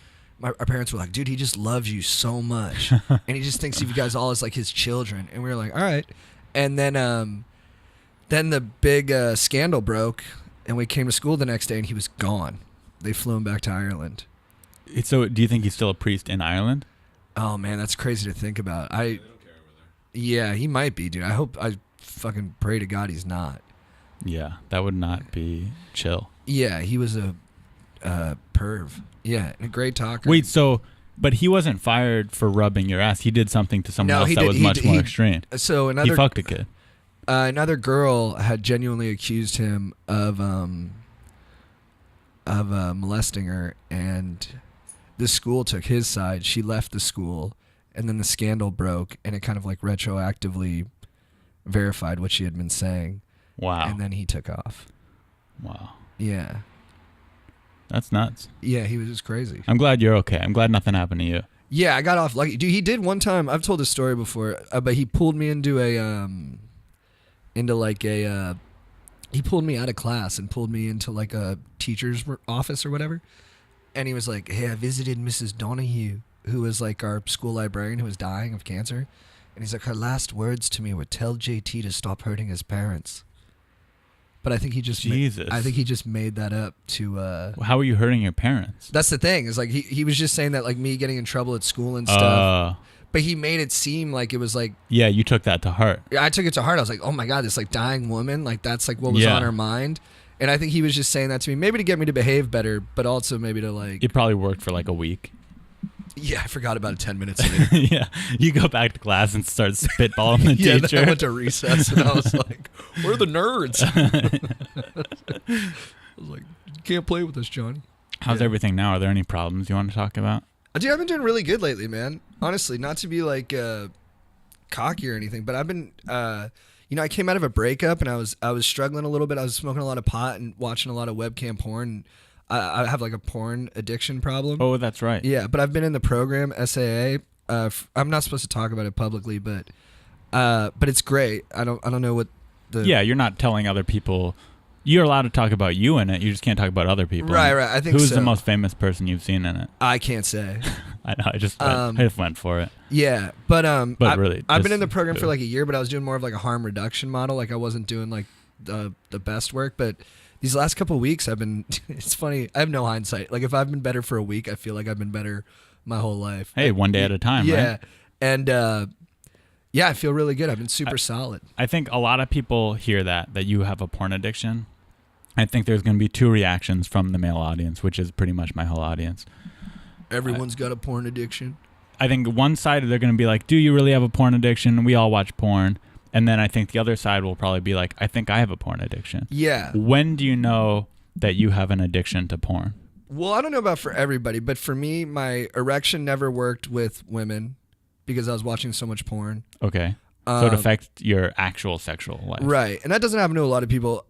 our parents were like, dude, he just loves you so much. And he just thinks of you guys all as like his children. And we were like, all right. And then the big scandal broke, and we came to school the next day, and he was gone. They flew him back to Ireland. So, do you think he's still a priest in Ireland? Oh man, that's crazy to think about. They don't care over there. Yeah, he might be, dude. I fucking pray to God he's not. Yeah, that would not be chill. Yeah, he was a perv. Yeah, and a great talker. Wait, but he wasn't fired for rubbing your ass. He did something to someone else that was much more extreme. So he fucked a kid. Another girl had genuinely accused him of molesting her, and the school took his side. She left the school, and then the scandal broke, and it kind of like retroactively verified what she had been saying. Wow. And then he took off. Wow. Yeah. That's nuts. Yeah, he was just crazy. I'm glad you're okay. I'm glad nothing happened to you. Yeah, I got off lucky. Dude, he did one time. I've told this story before, but he pulled me into he pulled me out of class and pulled me into like a teacher's office or whatever. And he was like, hey, I visited Mrs. Donahue, who was like our school librarian who was dying of cancer. And he's like, her last words to me were, tell JT to stop hurting his parents. But I think he just made that up to how are you hurting your parents? That's the thing. Is like he was just saying that like me getting in trouble at school and stuff. But he made it seem like it was like, yeah, you took that to heart. I took it to heart. I was like, oh my God, this like dying woman, like that's like what was on her mind. And I think he was just saying that to me, maybe to get me to behave better, but also maybe to like. It probably worked for like a week. Yeah, I forgot about it 10 minutes later. Yeah, you go back to class and start spitballing the teacher. Then I went to recess and I was like, where are the nerds? I was like, you can't play with us, Johnny. How's everything now? Are there any problems you want to talk about? Dude, I've been doing really good lately, man. Honestly, not to be like cocky or anything, but I've been, I came out of a breakup and I was struggling a little bit. I was smoking a lot of pot and watching a lot of webcam porn. I have like a porn addiction problem. Oh, that's right. Yeah, but I've been in the program SAA. I'm not supposed to talk about it publicly, but it's great. I don't know what the You're not telling other people. You're allowed to talk about you in it. You just can't talk about other people. Right. I think Who's so. the most famous person you've seen in it? I can't say. I know. I just went for it. Yeah, but really, I've been in the program for like a year, but I was doing more of like a harm reduction model. Like I wasn't doing like the best work, but these last couple of weeks I've been. It's funny. I have no hindsight. Like if I've been better for a week, I feel like I've been better my whole life. Hey, one day at a time. Yeah, right? and I feel really good. I've been super solid. I think a lot of people hear that you have a porn addiction. I think there's going to be two reactions from the male audience, which is pretty much my whole audience. Everyone's got a porn addiction. I think one side they're going to be like, do you really have a porn addiction? We all watch porn. And then I think the other side will probably be like, I think I have a porn addiction. Yeah. When do you know that you have an addiction to porn? Well, I don't know about for everybody, but for me, my erection never worked with women because I was watching so much porn. Okay. So it affects your actual sexual life. Right. And that doesn't happen to a lot of people.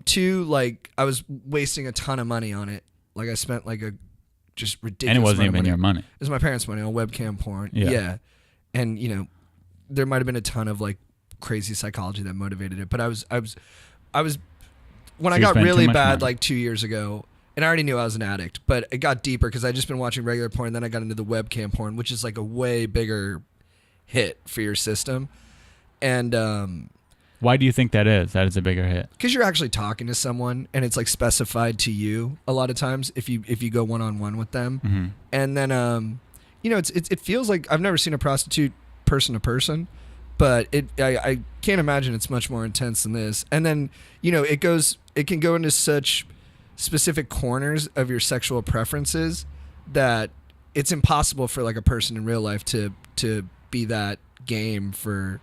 Two, like, I was wasting a ton of money on it. Like, I spent, like, a just ridiculous And it wasn't amount of even money. your money. It was my parents' money on webcam porn. Yeah. And, there might have been a ton of, like, crazy psychology that motivated it. But I was when I got really bad, money. like, 2 years ago, and I already knew I was an addict, but it got deeper because I'd just been watching regular porn, and then I got into the webcam porn, which is, like, a way bigger hit for your system. And why do you think that is? That is a bigger hit. Because you're actually talking to someone, and it's like specified to you a lot of times if you go one-on-one with them. Mm-hmm. And then it feels like I've never seen a prostitute person to person, but I can't imagine it's much more intense than this. And then it can go into such specific corners of your sexual preferences that it's impossible for like a person in real life to be that game for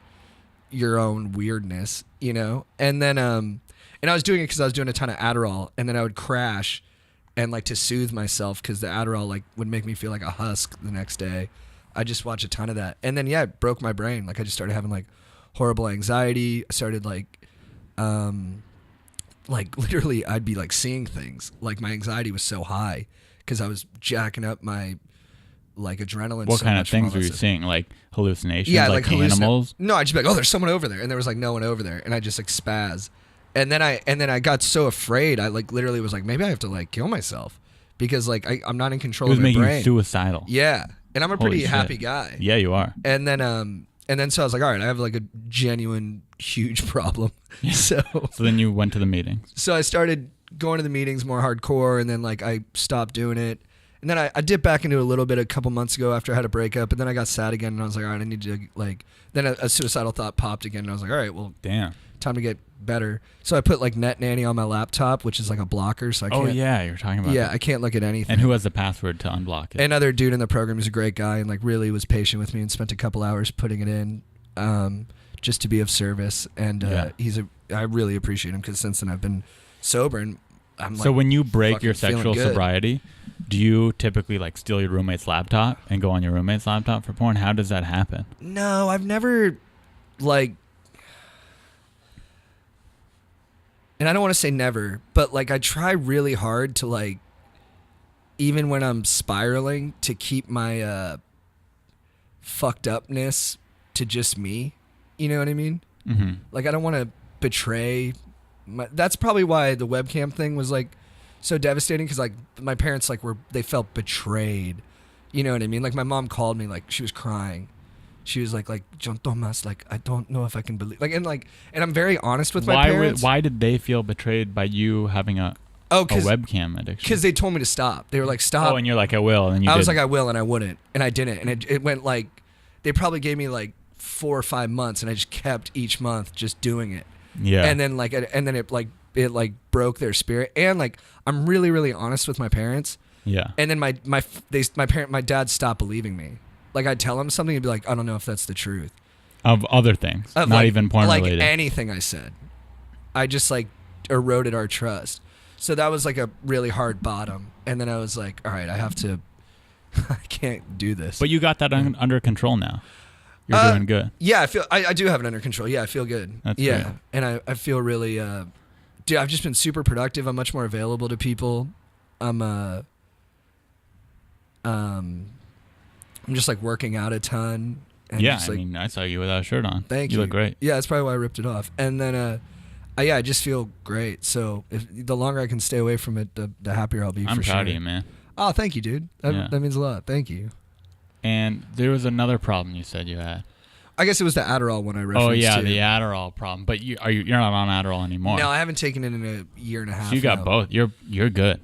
your own weirdness, and then and I was doing it because I was doing a ton of Adderall, and then I would crash and like to soothe myself because the Adderall like would make me feel like a husk the next day. I just watch a ton of that, and then it broke my brain. Like I just started having like horrible anxiety. I started like literally I'd be like seeing things. Like my anxiety was so high because I was jacking up my like adrenaline. What so kind much of things from all were you this. seeing? Like hallucinations? Yeah, like hallucina- animals? No, I'd just be like, oh, there's someone over there, and there was like no one over there, and I just like spaz, and then I got so afraid, I like literally was like, maybe I have to like kill myself because like I'm not in control It was of my making brain. you suicidal. Yeah, and I'm a Holy pretty shit. happy guy. Yeah, you are. And then so I was like, all right, I have like a genuine huge problem. So then you went to the meetings. So I started going to the meetings more hardcore, and then like I stopped doing it. And then I dipped back into it a little bit a couple months ago after I had a breakup, and then I got sad again, and I was like, all right, I need to like. Then a suicidal thought popped again, and I was like, all right, well, Damn. time to get better. So I put like Net Nanny on my laptop, which is like a blocker, so I can't. Oh yeah, you're talking about. Yeah, that. I can't look at anything. And who has the password to unblock it? Another dude in the program is a great guy, and like really was patient with me and spent a couple hours putting it in, just to be of service. And I really appreciate him because since then I've been sober, and I'm like. So when you break fucking your feeling sexual good. sobriety, do you typically like steal your roommate's laptop and go on your roommate's laptop for porn? How does that happen? No, I've never like. And I don't want to say never, but like I try really hard to like, even when I'm spiraling, to keep my fucked upness to just me. You know what I mean? Mm-hmm. Like I don't want to betray. That's probably why the webcam thing was like so devastating because like my parents like they felt betrayed. You know what I mean? Like my mom called me, like she was crying. She was like John Thomas, like I don't know if I can believe, and I'm very honest with my parents. Why did they feel betrayed by you having a webcam addiction? Because they told me to stop. They were like, stop. Oh, and you're like, I will, and I was like, I will, and I wouldn't, and I didn't, and it went like, they probably gave me like 4 or 5 months, and I just kept each month just doing it. Yeah. And then it broke their spirit, and like I'm really really honest with my parents. Yeah. And then my dad stopped believing me. Like I'd tell him something, he'd be like, I don't know if that's the truth. Of other things, Of not like, even porn like related. anything I said. I just like eroded our trust. So that was like a really hard bottom. And then I was like, all right, I can't do this. But you got that under control now. You're doing good. Yeah, I do have it under control. Yeah, I feel good. That's yeah, great. and I feel really, dude. I've just been super productive. I'm much more available to people. I'm just like working out a ton. And Yeah, just, I like, mean, I saw you without a shirt on. Thank you. You look great. Yeah, that's probably why I ripped it off. And then, I just feel great. So the longer I can stay away from it, the happier I'll be. I'm for proud sure. of you, man. Oh, thank you, dude. That means a lot. Thank you. And there was another problem you said you had. I guess it was the Adderall one I referenced. Oh yeah, to. the Adderall problem. But you're not on Adderall anymore. No, I haven't taken it in a year and a half. So you got now. both. You're good.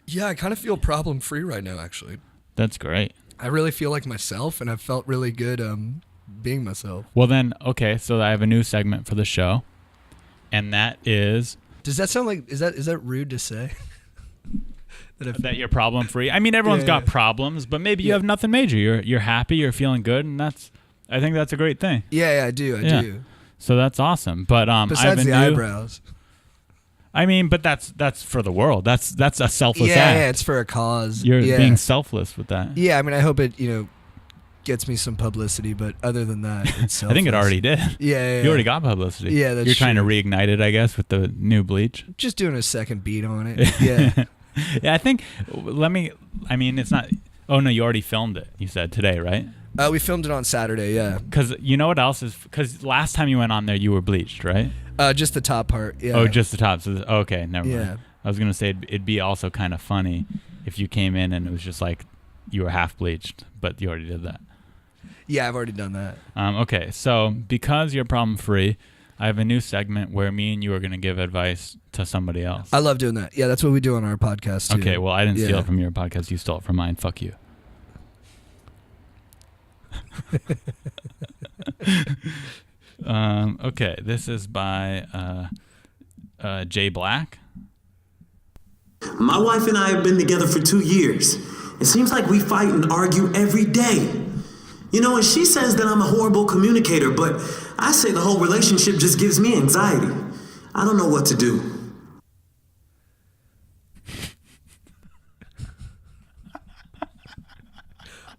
Yeah, I kind of feel problem free right now. Actually, That's great. I really feel like myself, and I felt really good being myself. Well then, okay. So I have a new segment for the show, and that is Does that sound like is that rude to say? that you're problem free. I mean, everyone's got problems, but maybe you have nothing major. You're happy. You're feeling good, and I think that's a great thing. Yeah, I do. I do. So that's awesome. But Besides the eyebrows. I mean, but that's for the world. That's a selfless act. Yeah, it's for a cause. You're being selfless with that. Yeah, I mean, I hope it gets me some publicity, but other than that, it's selfless. I think it already did. Yeah. You already got publicity. Yeah, that's You're trying to true. reignite it, I guess, with the new Bleach. Just doing a second beat on it. Yeah. Yeah, I think. It's not. Oh no, you already filmed it. You said today, right? We filmed it on Saturday. Yeah. Because you know what else is? Because last time you went on there, you were bleached, right? Just the top part. Yeah. Oh, just the top. So okay, never mind. Yeah. I was gonna say it'd be also kind of funny if you came in and it was just like you were half bleached, but you already did that. Yeah, I've already done that. Okay, so because you're problem free, I have a new segment where me and you are gonna give advice to somebody else. I love doing that. Yeah, that's what we do on our podcast too. Okay, well I didn't steal it from your podcast. You stole it from mine. Fuck you. Okay, this is by Jay Black. My wife and I have been together for 2 years. It seems like we fight and argue every day. You know, and she says that I'm a horrible communicator, but I say the whole relationship just gives me anxiety. I don't know what to do.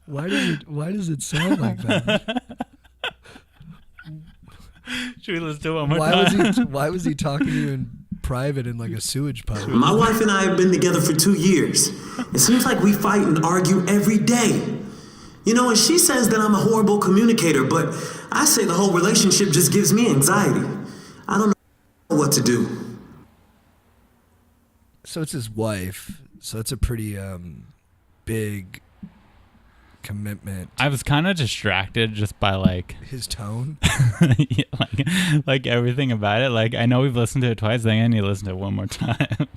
Why does it sound like that? Should we listen to it one more time? Why was he talking to you in private in like a sewage pipe? My wife and I have been together for 2 years. It seems like we fight and argue every day. You know, and she says that I'm a horrible communicator, but I say the whole relationship just gives me anxiety. I don't know what to do. So it's his wife. So it's a pretty big commitment. I was kind of distracted just by like His tone. yeah, like everything about it. Like I know we've listened to it twice. I think I need to listen to it one more time.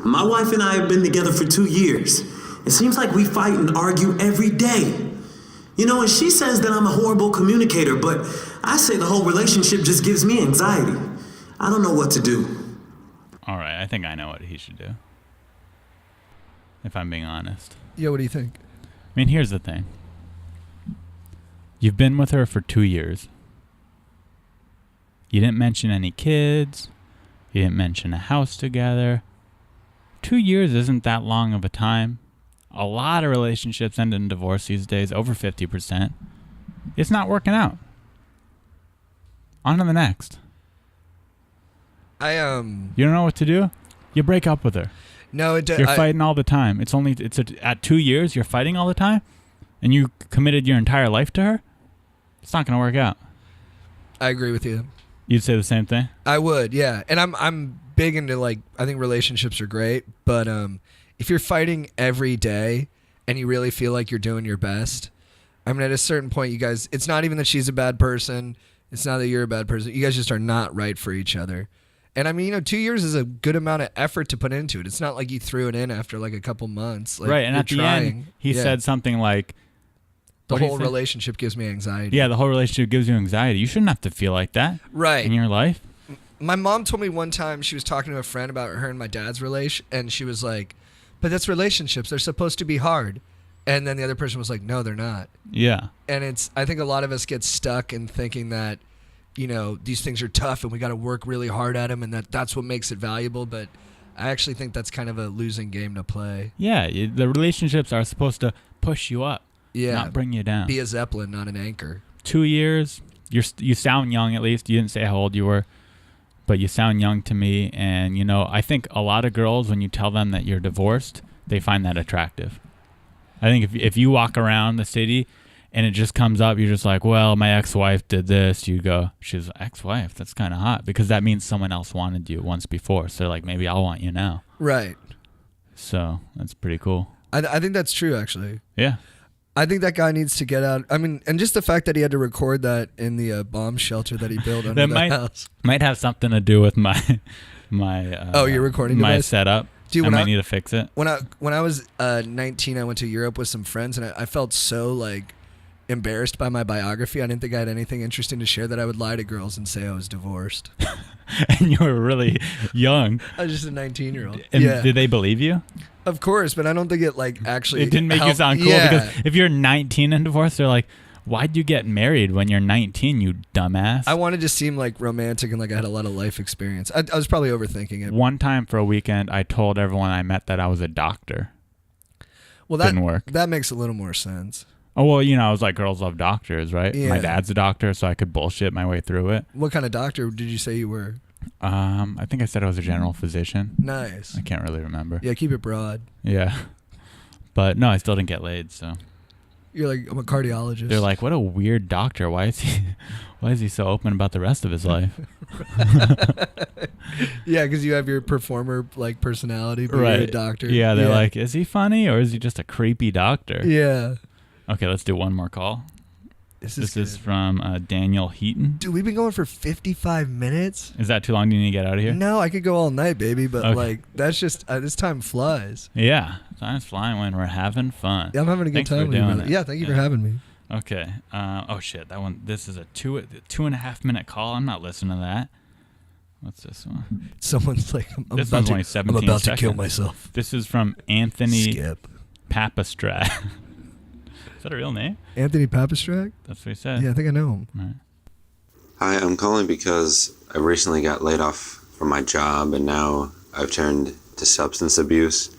My wife and I have been together for 2 years. It seems like we fight and argue every day. You know, and she says that I'm a horrible communicator, but I say the whole relationship just gives me anxiety. I don't know what to do. All right, I think I know what he should do. If I'm being honest. Yeah, what do you think? I mean, here's the thing. You've been with her for 2 years. You didn't mention any kids. You didn't mention a house together. 2 years isn't that long of a time. A lot of relationships end in divorce these days, over 50%. It's not working out. On to the next. You don't know what to do? You break up with her. No, You're fighting all the time. At 2 years, you're fighting all the time, and you committed your entire life to her. It's not going to work out. I agree with you. You'd say the same thing? I would, yeah. And I'm big into like I think relationships are great, but if you're fighting every day and you really feel like you're doing your best, I mean at a certain point you guys it's not even that she's a bad person, it's not that you're a bad person. You guys just are not right for each other. And I mean, 2 years is a good amount of effort to put into it. It's not like you threw it in after like a couple months. Like, right, and you're at the trying. end, he said something like, the what do you whole say? relationship gives me anxiety. Yeah, the whole relationship gives you anxiety. You shouldn't have to feel like that Right. in your life. My mom told me one time she was talking to a friend about her and my dad's relation, and she was like, but that's relationships. They're supposed to be hard. And then the other person was like, no, they're not. Yeah. And I think a lot of us get stuck in thinking that, these things are tough and we got to work really hard at them and that's what makes it valuable. But I actually think that's kind of a losing game to play. Yeah, the relationships are supposed to push you up. Yeah. not bring you down. Be a Zeppelin, not an anchor. 2 years. You sound young, at least. You didn't say how old you were, but you sound young to me. And, you know, I think a lot of girls, when you tell them that you're divorced, they find that attractive. I think if you walk around the city and it just comes up, you're just like, well, my ex-wife did this. You go, she's ex-wife. That's kind of hot, because that means someone else wanted you once before. So, like, maybe I'll want you now. Right. So that's pretty cool. I think that's true, actually. Yeah. I think that guy needs to get out. I mean, and just the fact that he had to record that in the bomb shelter that he built under the house. Might have something to do with my your recording my device? setup. Dude, I might need to fix it. When I was 19, I went to Europe with some friends, and I felt so like embarrassed by my biography. I didn't think I had anything interesting to share, that I would lie to girls and say I was divorced. And you were really young. I was just a 19-year-old. And yeah. did they believe you? Of course, but I don't think it like actually. It didn't make you sound cool, because if you're 19 and divorced, they're like, why'd you get married when you're 19, you dumbass? I wanted to seem like romantic and like I had a lot of life experience. I was probably overthinking it. One time for a weekend, I told everyone I met that I was a doctor. Well, that didn't work. That makes a little more sense. Oh, well, you know, I was like, girls love doctors, right? Yeah. My dad's a doctor, so I could bullshit my way through it. What kind of doctor did you say you were? I think I said I was a general physician. Nice. I can't really remember. Yeah, keep it broad. Yeah. But no, I still didn't get laid, so. You're like, I'm a cardiologist. They're like, what a weird doctor. Why is he so open about the rest of his life? Yeah, because you have your performer like personality, but right. you're a doctor. Yeah, they're like, is he funny or is he just a creepy doctor? Yeah. Okay, let's do one more call. This is from Daniel Heaton. Dude, we've been going for 55 minutes. Is that too long? Do you need to get out of here? No, I could go all night, baby, but Okay. like that's just this time flies. Yeah, time's flying when we're having fun. Yeah, I'm having a good Thanks time for with you, doing brother. it. Yeah, thank you for having me. Okay. Oh shit, that one. This is a 2.5 minute call. I'm not listening to that. What's this one? Someone's like, I'm This about one's to, only 17 I'm about seconds. to kill myself. This is from Anthony Skip. Papastrat. Is that a real name? Anthony Papastrak? That's what he said. Yeah, I think I know him. Right. Hi, I'm calling because I recently got laid off from my job and now I've turned to substance abuse.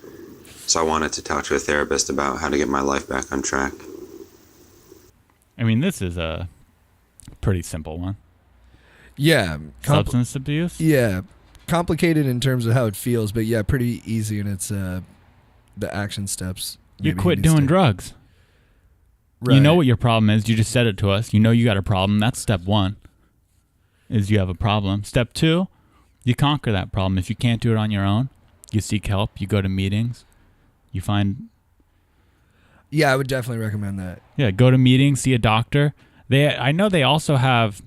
So I wanted to talk to a therapist about how to get my life back on track. I mean, this is a pretty simple one. Yeah. Substance abuse? Yeah. Complicated in terms of how it feels, but yeah, pretty easy in its the action steps. You Maybe quit he needs doing to- drugs. Right. You know what your problem is. You just said it to us. You know you got a problem. That's step one, is you have a problem. Step two, you conquer that problem. If you can't do it on your own, you seek help. You go to meetings. You find... Yeah, I would definitely recommend that. Yeah, go to meetings, see a doctor. I know they also have...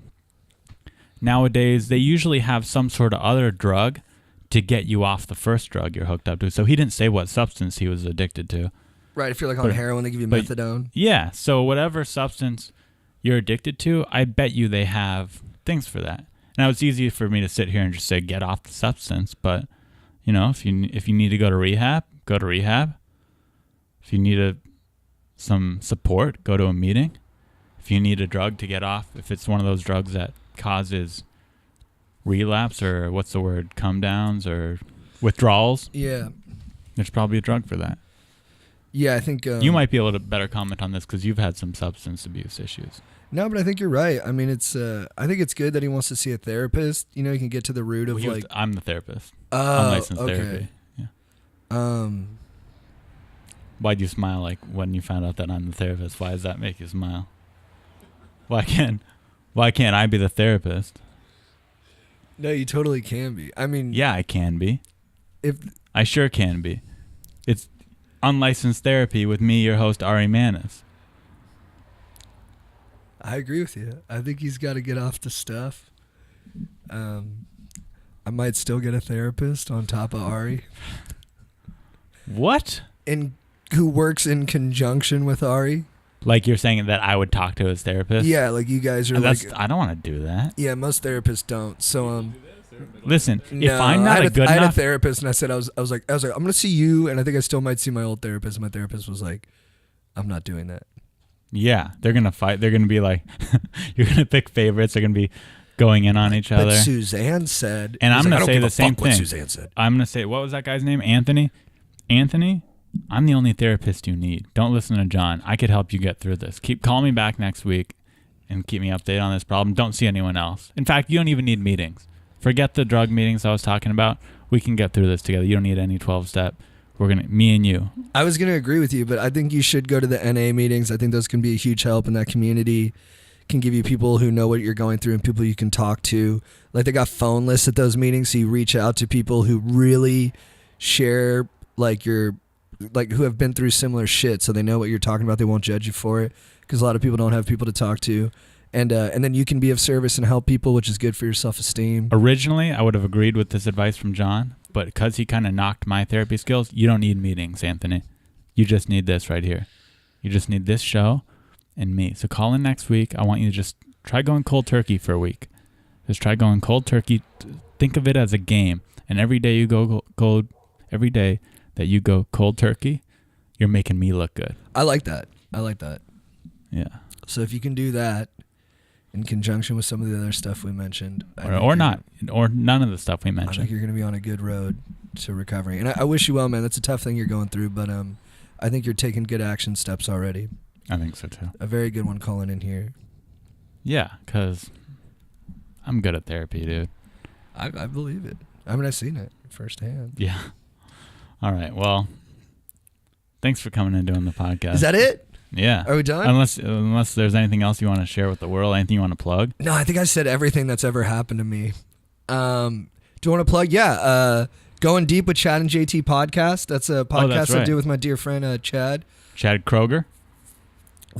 Nowadays, they usually have some sort of other drug to get you off the first drug you're hooked up to. So he didn't say what substance he was addicted to. Right, if you're like on heroin, they give you methadone. Yeah, so whatever substance you're addicted to, I bet you they have things for that. Now, it's easy for me to sit here and just say, get off the substance, but, you know, if you need to go to rehab, go to rehab. If you need some support, go to a meeting. If you need a drug to get off, if it's one of those drugs that causes relapse or what's the word, come downs or withdrawals, Yeah. there's probably a drug for that. Yeah, I think... You might be able to better comment on this because you've had some substance abuse issues. No, but I think you're right. I mean, it's. I think it's good that he wants to see a therapist. You know, you can get to the root of like... I'm the therapist. Oh, I'm licensed okay. therapy. Yeah. Why'd you smile like when you found out that I'm the therapist? Why does that make you smile? Why can't I be the therapist? No, you totally can be. I mean... Yeah, I can be. I sure can be. It's unlicensed therapy with me, your host, Ari Manis. I agree with you. I think he's got to get off the stuff. I might still get a therapist on top of Ari. What? Who works in conjunction with Ari. Like you're saying that I would talk to his therapist? Yeah, like you guys are like... I don't want to do that. Yeah, most therapists don't. So listen, no, if I'm not I had good I had a enough... therapist and I said I was like I'm going to see you, and I think I still might see my old therapist. My therapist was like, I'm not doing that. Yeah, they're going to fight. They're going to be like, you're going to pick favorites. They're going to be going in on each other. But Suzanne said... And I'm going to say the same what thing. Suzanne said. I'm going to say, what was that guy's name? Anthony? I'm the only therapist you need. Don't listen to John. I could help you get through this. Call me back next week and keep me updated on this problem. Don't see anyone else. In fact, you don't even need meetings. Forget the drug meetings I was talking about. We can get through this together. You don't need any 12-step. Me and you. I was going to agree with you, but I think you should go to the NA meetings. I think those can be a huge help in that community. Can give you people who know what you're going through and people you can talk to. Like, they got phone lists at those meetings, so you reach out to people who really share, like, who have been through similar shit, so they know what you're talking about. They won't judge you for it, because a lot of people don't have people to talk to. And then you can be of service and help people, which is good for your self-esteem. Originally, I would have agreed with this advice from John, but because he kind of knocked my therapy skills, you don't need meetings, Anthony. You just need this right here. You just need this show and me. So call in next week. I want you to just try going cold turkey for a week. Just try going cold turkey. Think of it as a game. And every day you go cold, every day that you go cold turkey, you're making me look good. I like that. Yeah. So if you can do that in conjunction with some of the other stuff we mentioned. Or not. Or none of the stuff we I mentioned. think you're going to be on a good road to recovery. And I wish you well, man. That's a tough thing you're going through, but I think you're taking good action steps already. I think so, too. A very good one calling in here. Yeah, because I'm good at therapy, dude. I believe it. I mean, I've seen it firsthand. Yeah. All right. Well, thanks for coming and doing the podcast. Is that it? Yeah. Are we done? Unless there's anything else you want to share with the world, anything you want to plug? No, I think I said everything that's ever happened to me. Do you want to plug? Yeah. Going Deep with Chad and JT podcast. That's a podcast I do with my dear friend Chad. Chad Kroger.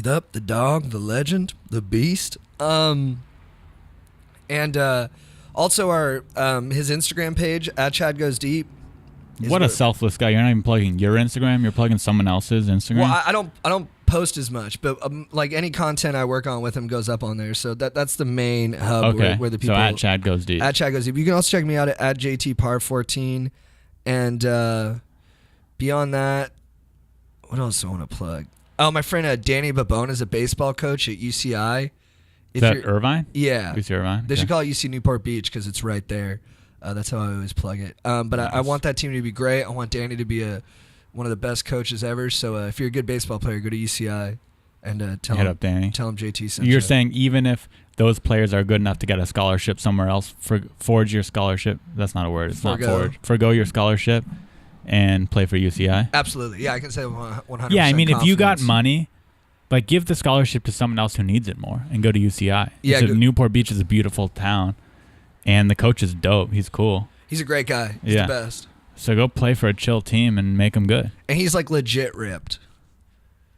Yep, the dog, the legend, the beast. And also our his Instagram page at Chad Goes Deep. What a selfless guy! You're not even plugging your Instagram. You're plugging someone else's Instagram. Well, I don't post as much, but like any content I work on with him goes up on there. So that's the main hub where the people. So at Chad Goes Deep. At Chad Goes Deep. You can also check me out at JT Parr 14, and beyond that, what else do I want to plug? Oh, my friend Danny Babone is a baseball coach at UCI. Is that Irvine? Yeah. UC Irvine? They should call it UC Newport Beach because it's right there. That's how I always plug it. But nice. I want that team to be great. I want Danny to be one of the best coaches ever. So if you're a good baseball player, go to UCI and tell him JT sent you. You're saying even if those players are good enough to get a scholarship somewhere else, forge your scholarship. That's not a word. It's not forge. Forgo your scholarship and play for UCI. Absolutely. Yeah, I can say 100%. Yeah, I mean, confidence. if you got money, like give the scholarship to someone else who needs it more and go to UCI. Yeah, Newport Beach is a beautiful town, and the coach is dope. He's cool. He's a great guy. He's the best. So go play for a chill team and make them good. And he's like legit ripped.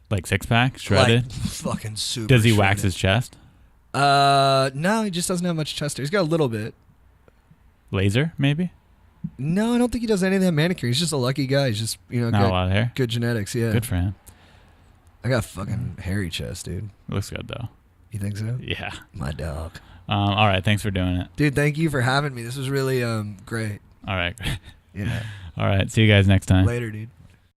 Like six-pack, shredded? Like fucking super Does he shredded. wax his chest? No, he just doesn't have much chest hair. He's got a little bit. Laser, maybe? No, I don't think he does any of that manicure. He's just a lucky guy. He's just, not a lot of hair. Good genetics, yeah. Good for him. I got fucking hairy chest, dude. Looks good, though. You think so? Yeah. My dog. All right, thanks for doing it. Dude, thank you for having me. This was really great. All right. Yeah. All right, see you guys next time. Later, dude.